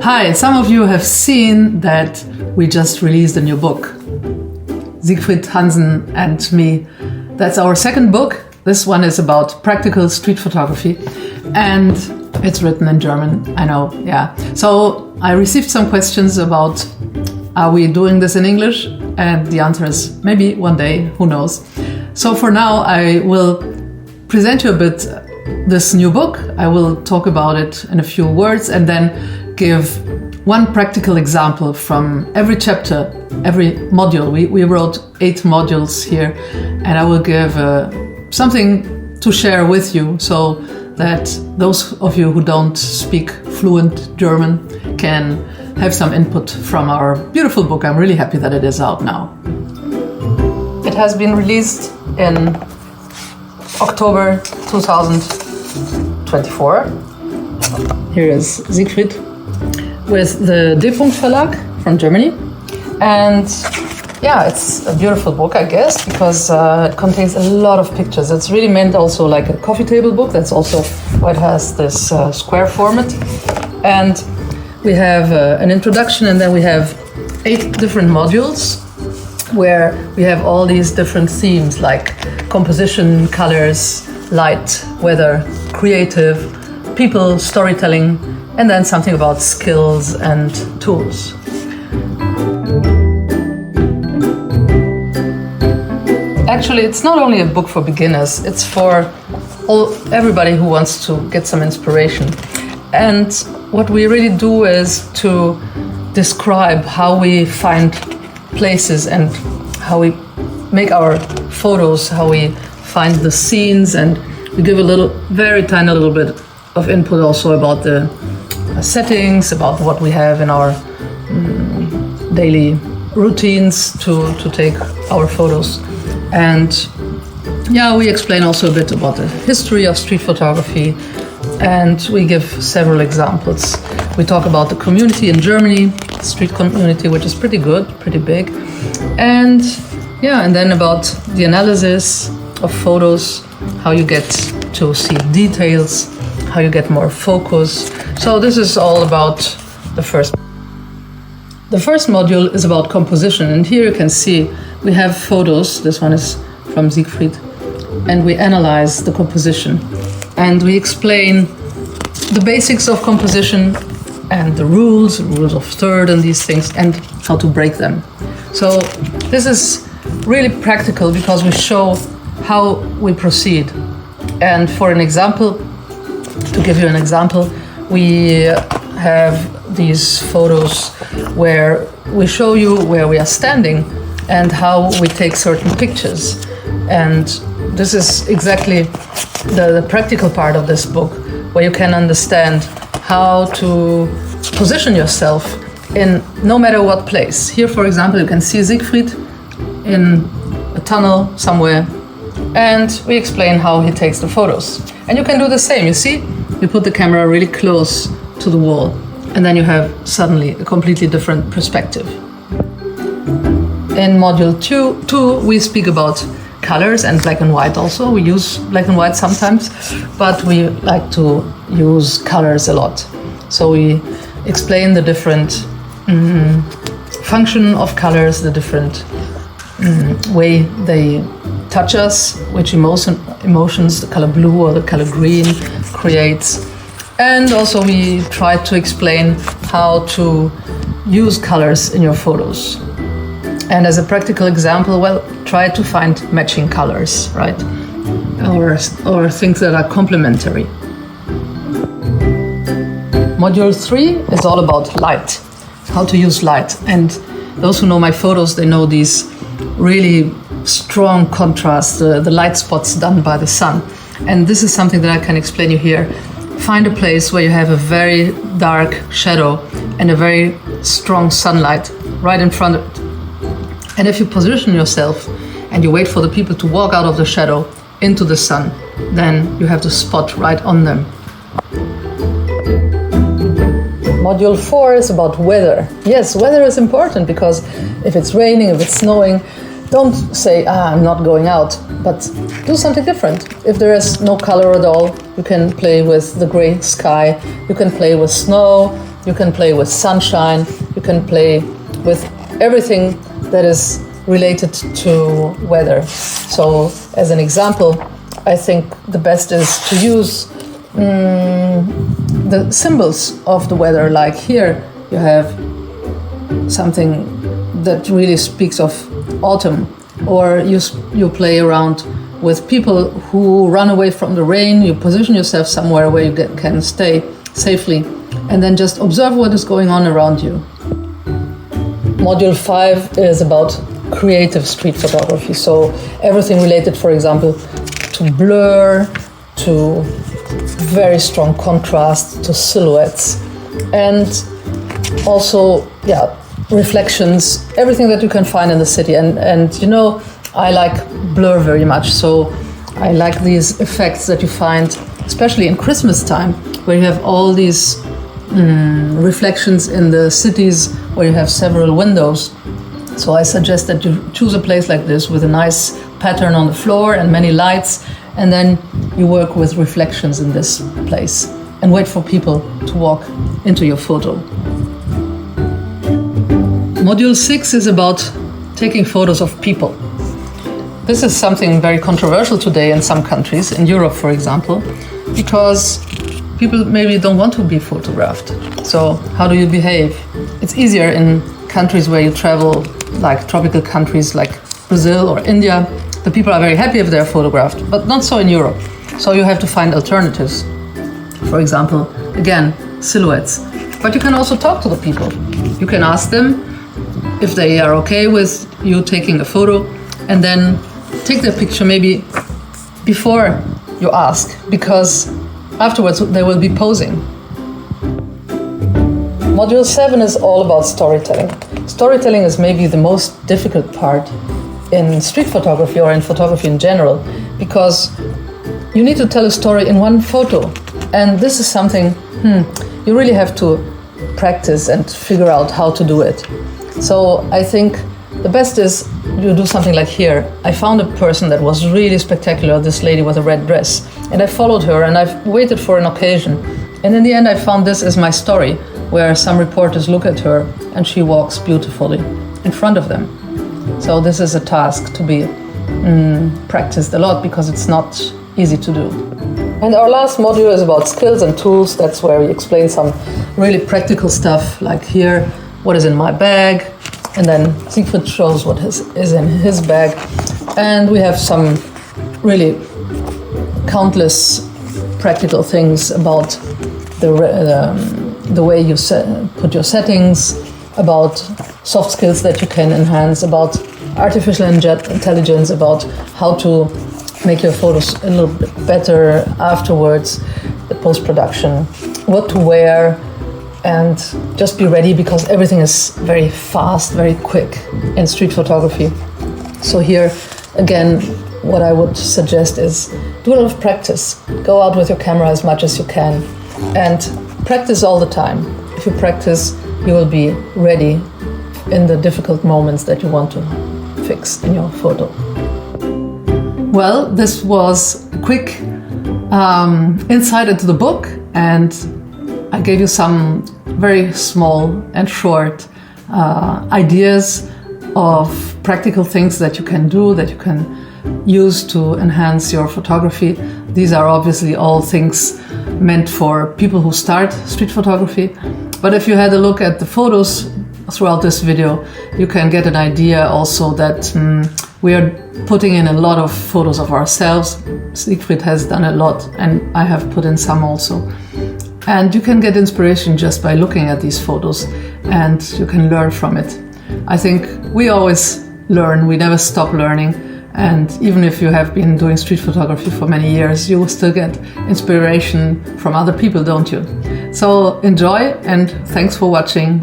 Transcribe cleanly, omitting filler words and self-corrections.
Hi, some of you have seen that we just released a new book. Siegfried Hansen and me. That's our second book. This one is about practical street photography and it's written in German, I know, yeah. So I received some questions about, are we doing this in English? And the answer is maybe one day, who knows. So for now I will present you a bit this new book. I will talk about it in a few words and then give one practical example from every chapter, every module. We wrote 8 modules here, and I will give something to share with you so that those of you who don't speak fluent German can have some input from our beautiful book. I'm really happy that it is out now. It has been released in October 2024. Here is Siegfried with the Verlag from Germany. And yeah, it's a beautiful book, I guess, because it contains a lot of pictures. It's really meant also like a coffee table book. That's also why it has this square format. And we have an introduction, and then we have 8 different modules where we have all these different themes like composition, colors, light, weather, creative, people, storytelling, and then something about skills and tools. Actually, it's not only a book for beginners, it's for everybody who wants to get some inspiration. And what we really do is to describe how we find places and how we make our photos, how we find the scenes, and we give a very tiny little bit of input also about the settings, about what we have in our daily routines to take our photos. And yeah, we explain also a bit about the history of street photography, and we give several examples. We talk about the community in Germany, street community, which is pretty good, pretty big. And yeah, and then about the analysis of photos, how you get to see details, how you get more focus. So this is all about the first. The first module is about composition, and here you can see we have photos. This one is from Siegfried, and we analyze the composition and we explain the basics of composition and the rules of third and these things, and how to break them. So this is really practical because we show how we proceed. And for an example, to give you an example, we have these photos where we show you where we are standing and how we take certain pictures. And this is exactly the practical part of this book, where you can understand how to position yourself in no matter what place. Here, for example, you can see Siegfried in a tunnel somewhere, and we explain how he takes the photos. And you can do the same. You see, you put the camera really close to the wall, and then you have suddenly a completely different perspective. In module 2, we speak about colors and black and white also. We use black and white sometimes, but we like to use colors a lot. So we explain the different function of colors, the different way they touch us, which emotions the color blue or the color green creates. And also we try to explain how to use colors in your photos. And as a practical example, well, try to find matching colors, right? Or things that are complementary. Module 3 is all about light, how to use light. And those who know my photos, they know these really strong contrasts, the light spots done by the sun. And this is something that I can explain you here. Find a place where you have a very dark shadow and a very strong sunlight right in front of it. And if you position yourself and you wait for the people to walk out of the shadow into the sun, then you have the spot right on them. Module 4 is about weather. Yes, weather is important because if it's raining, if it's snowing, don't say, I'm not going out, but do something different. If there is no color at all, you can play with the gray sky, you can play with snow, you can play with sunshine, you can play with everything that is related to weather. So as an example, I think the best is to use the symbols of the weather. Like here you have something that really speaks of autumn, or you play around with people who run away from the rain. You position yourself somewhere where you can stay safely, and then just observe what is going on around you. Module 5 is about creative street photography. So everything related, for example, to blur, to very strong contrast, to silhouettes, and also, reflections, everything that you can find in the city. And you know, I like blur very much, so I like these effects that you find, especially in Christmas time, where you have all these reflections in the cities where you have several windows. So I suggest that you choose a place like this with a nice pattern on the floor and many lights, and then you work with reflections in this place and wait for people to walk into your photo. Module 6 is about taking photos of people. This is something very controversial today in some countries, in Europe for example, because people maybe don't want to be photographed. So how do you behave? It's easier in countries where you travel, like tropical countries like Brazil or India. The people are very happy if they're photographed, but not so in Europe. So you have to find alternatives. For example, again, silhouettes. But you can also talk to the people. You can ask them if they are okay with you taking a photo, and then take their picture maybe before you ask, because afterwards they will be posing. Module 7 is all about storytelling. Storytelling is maybe the most difficult part in street photography or in photography in general, because you need to tell a story in one photo. And this is something you really have to practice and figure out how to do it. So I think the best is you do something like here. I found a person that was really spectacular, this lady with a red dress. And I followed her and I've waited for an occasion. And in the end I found this as my story, where some reporters look at her and she walks beautifully in front of them. So this is a task to be practiced a lot, because it's not easy to do. And our last module is about skills and tools. That's where we explain some really practical stuff, like here, what is in my bag, and then Siegfried shows what is in his bag. And we have some really countless practical things about the way you put your settings, about soft skills that you can enhance, about artificial intelligence, about how to make your photos a little bit better afterwards, the post-production, what to wear, and just be ready, because everything is very fast, very quick in street photography. So here, again, what I would suggest is do a lot of practice. Go out with your camera as much as you can and practice all the time. If you practice, you will be ready in the difficult moments that you want to fix in your photo. Well, this was a quick insight into the book, and I gave you some very small and short ideas of practical things that you can do, that you can use to enhance your photography. These are obviously all things meant for people who start street photography. But if you had a look at the photos throughout this video, you can get an idea also that we are putting in a lot of photos of ourselves. Siegfried has done a lot, and I have put in some also. And you can get inspiration just by looking at these photos, and you can learn from it. I think we always learn, we never stop learning. And even if you have been doing street photography for many years, you will still get inspiration from other people, don't you? So enjoy, and thanks for watching.